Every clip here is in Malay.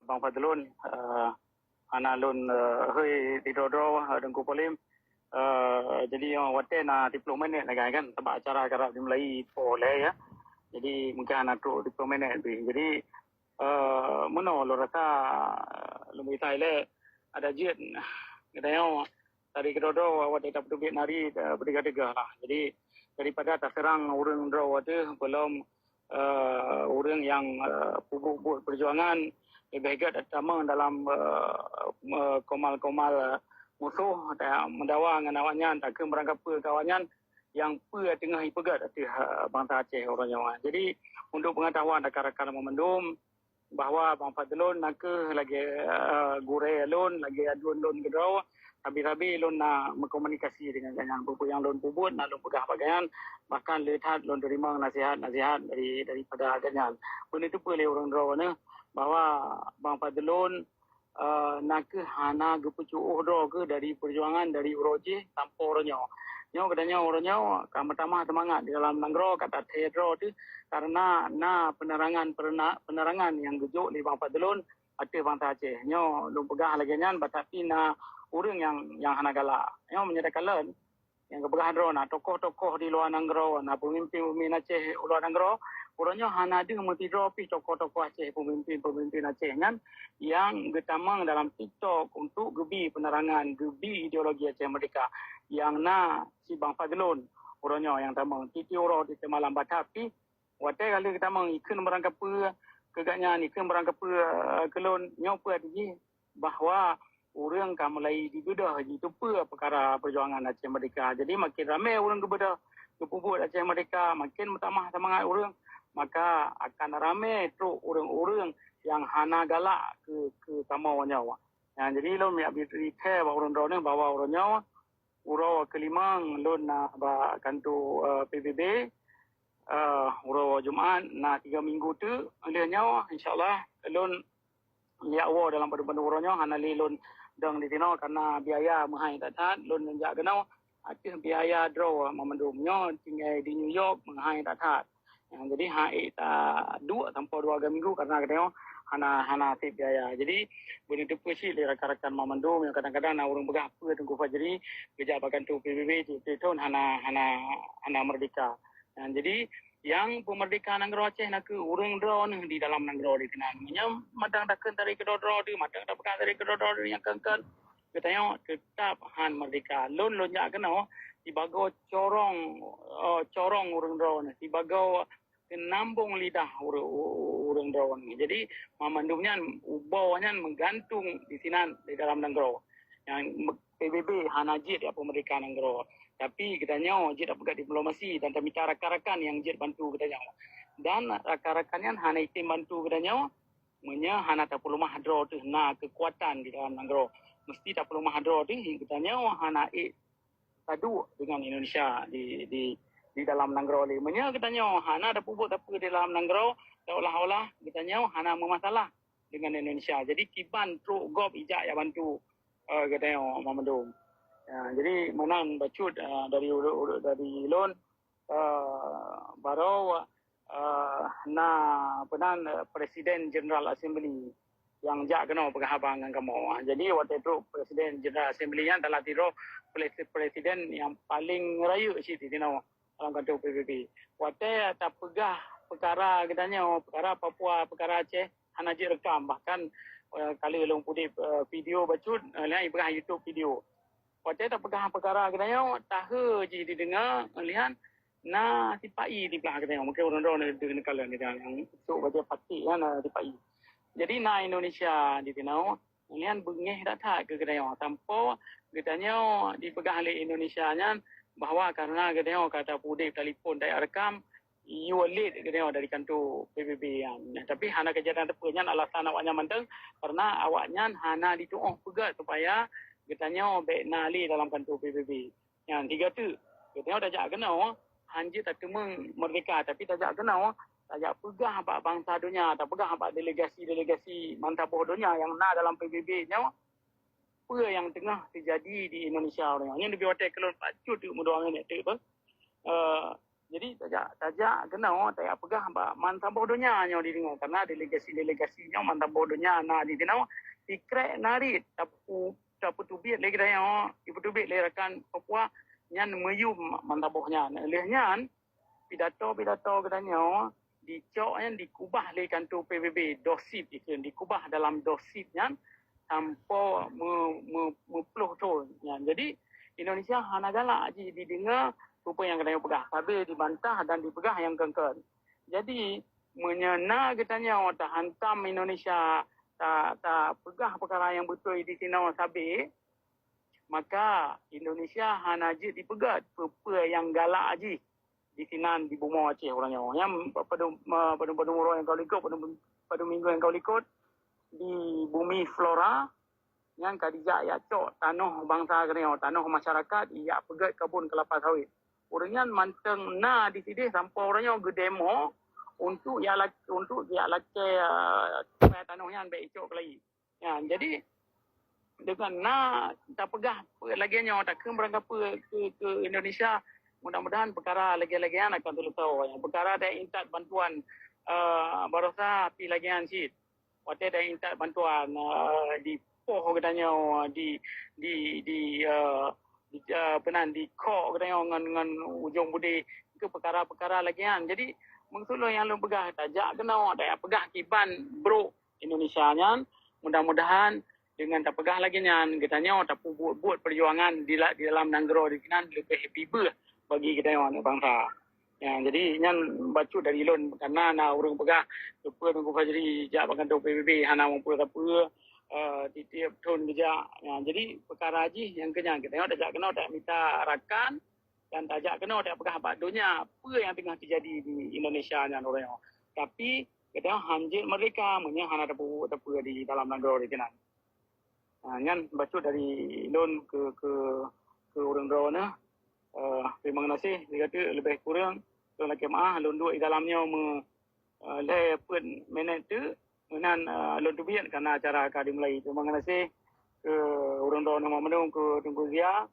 Bang Fadlun ana lun hơi di dodro dengku polim jadi wate na diplomen ni kan tempat acara kerap dimulai boleh ya. Jadi mungkin anak tu diplomen ni. Jadi mana lo rasa lebih Thailand ada jet kadang dari kedua wate tak betul nari bertiga-tiga lah. Jadi daripada tak serang orang draw tu belum orang yang buat perjuangan lebih hebat utama dalam komal-komal musuh mendawa dengan awaknya tak ke merangkap kawannya yang tengah ipegat bangsa Aceh orang Jawa. Jadi untuk pengetahuan rakan-rakan memendum bahawa Bang Fadlun nak lagi gure lon lagi aduan lon gedraw rabi-rabi lon nak berkomunikasi dengan yang yang lon pubut nak lon pegah bagian bahkan lihat lon terima nasihat daripada ganyan. Benda itu boleh orang draw ni bahawa Bang Fadlun nak hana gepucuh draw ke dari perjuangan dari Uroje tanpa orangnya. Nyo katanya orangnya pertama semangat di dalam nanggro kata draw tu karena penerangan yang gejuk di Bang Fadlun ada bangsa Aceh. Nyo lu pegah lagi nyan tapi na orang yang hana galak. Nyo menyatakan yang kepegah draw na tokoh-tokoh di luar nanggro na pemimpin Aceh luar nanggro orangnya hana ada mesti draw pi tokoh-tokoh Aceh pemimpin Aceh kan yang getamang dalam TikTok untuk gebi penerangan gebi ideologi Aceh Merdeka yang na si Bang Fadlun orangnya yang tamang titi orang di malam tapi watai kali kita ikut merangkap kegaknya ikut merangkap kelon nyopa tadi bahawa orang kan mulai dibedah itu perkara perjuangan Aceh Merdeka. Jadi makin ramai orang kebedah kepubut Aceh Merdeka, makin bertambah semangat orang, maka akan ramai teruk orang-orang yang hana galak ke tamau nyawa. Jadi lo miak berita bahawa orang bawa orang nyawa Uro kelimang lon na ba kantu PBB uro Jumaat na 3 minggu tu lianya insyaallah lon liak wo dalam pada-pada uronya hana lon dang di tino karena biaya mahal tak lon menjak kenau ada biaya draw memendumnya tinggal di New York mahal tak jadi hai tak 2 sampai 2 minggu karena kenau hana tip biaya. Jadi boleh deposit di rakan-rakan memendum yang kadang-kadang orang begah apa tunggu fajri kerja bakan tu PBB tu hana merdeka. Jadi yang pemerdekaan Nanggro Aceh nak orang draw ni di dalam Nanggro di kenal. Menyam madang takkan dari kedua draw tu, madang tak pekan dari kedua draw yang kengkal. Katanya tetap han merdeka. Lon jak kena dibagau corong orang draw ni. Dibagau nambung lidah orang draw ni. Jadi memandumnya ubawnya menggantung di sini di dalam Nanggro. Yang PBB hana jid ya pemerdekaan Nanggro. Tapi katanya jid apa diplomasi dan mitra rakan-rakan yang jid bantu katanya. Dan rakan-rakannya hana itim bantu katanya. Menya hana tak perlu mahadro tu na kekuatan di dalam Nanggro. Mesti tak perlu mahadro tu katanya hana tadu dengan Indonesia di dalam Nanggro ni. Menya katanya hana ada pupuk apa di dalam Nanggro seolah-olah katanya hana memasalah dengan Indonesia. Jadi kiban truk gop ijak ya bantu katanya memendung. Jadi menang bacut dari loan baru na penan Presiden General Assembly yang jak kena penghabang dengan kamu. Jadi waktu itu Presiden General Assembly yang telah tiru Presiden yang paling rayu sih di dalam kantor PBB. Waktu tak pegah perkara katanya perkara Papua, perkara Aceh hana je rekam bahkan kali long putih video bacut lain pegah YouTube video. Waktu tak pegah perkara katanya tahu je didengar lihat na tipai di belakang katanya mungkin orang-orang di negara yang tu baca pasti kan tipai. Jadi na Indonesia di tinau lihat bengih tak ke katanya tanpa katanya dipegah oleh Indonesia nya bahawa karena katanya kata putih telefon tak rekam you late katanya dari kantor PBB yang. Tapi hana kejadian tepatnya alasan awaknya mentang karena awaknya hana dituuh pegat supaya katanya baik nali dalam kantor PBB. Yang tiga tu katanya dah jak kena hanja tak cuma merdeka tapi tak jak kena tak jak pegah apa bangsa dunia tak pegah apa delegasi mantap dunia yang na dalam PBB nya apa yang tengah terjadi di Indonesia orang. Yang lebih watak kalau pacut tu mudah ni tu apa Jadi tajak kena tak pegah mantabah dunia nyo di dengar karena delegasi-delegasinya mantabah dunia na di dengar dikrek narit tapu tubit lagi dah yo ibu tubit le rakan Papua nyan meyum mantabahnya lehnya pidato katanya dicok yang dikubah le kantor PBB dosit itu dikubah dalam dositnya tanpa mepluh tu. Jadi Indonesia hana galak je didengar rupa yang kena pegah. Habis dibantah dan dipegah yang kengkar. Jadi menyena katanya tak hantam Indonesia tak pegah perkara yang betul di sini sabit, maka Indonesia hana je dipegat apa yang galak je di sini di Buma Aceh orangnya. Yang pada orang yang kau ikut pada minggu yang kau ikut di bumi Flora yang kadijak ya cok tanah bangsa kena tanah masyarakat ya pegat kebun kelapa sawit. Orangnya manteng na di sini sampai orangnya gedemo untuk ya laki tanahnya ambil icok lagi. Ya, jadi dengan na tak pegah laginya tak ke berangkat ke Indonesia, mudah-mudahan perkara lagi-lagi akan terlalu perkara ada intat bantuan barosa pi lagian sit. Waktu ada intat bantuan di poh katanya di penan di kok katanya dengan ujung budi ke perkara-perkara lagian. Jadi mengsulo yang lu pegah tajak kena ada pegah kiban bro Indonesia nya mudah-mudahan dengan tak pegah lagi nyan katanya tak buat perjuangan di dalam nanggro di kinan lebih happy bagi kita yang bangsa. Ya, jadi nyan bacu dari lon karena na urang pegah lupa nunggu fajri jak kantor PBB hana mampu apa di tiap tahun kerja. Ya, jadi perkara haji yang kena kita tengok tak kena tak minta rakan dan tajak kena tak pegah apa dunia apa yang tengah terjadi di Indonesia nya orang. Tapi kita hanjit mereka hana tapu di dalam negara di kena. Nyan baca dari lon ke orang rawana. Terima kasih. Dia kata lebih kurang tuan laki maah lon dua di dalamnya le pun minit tu menan lon tu biar karena acara akan dimulai. Terima kasih ke orang rawana Mamandung ke Tunku Zia,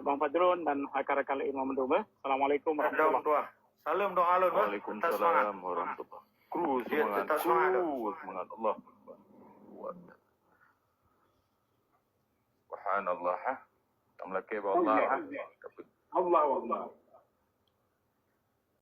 Bang Fadrun dan rakan-rakan lain Mamandung. Assalamualaikum warahmatullahi wabarakatuh. Salam doa alun. Waalaikumsalam warahmatullahi wabarakatuh. Semangat Allah. Subhanallah. Tamlake ba Allah. Allah.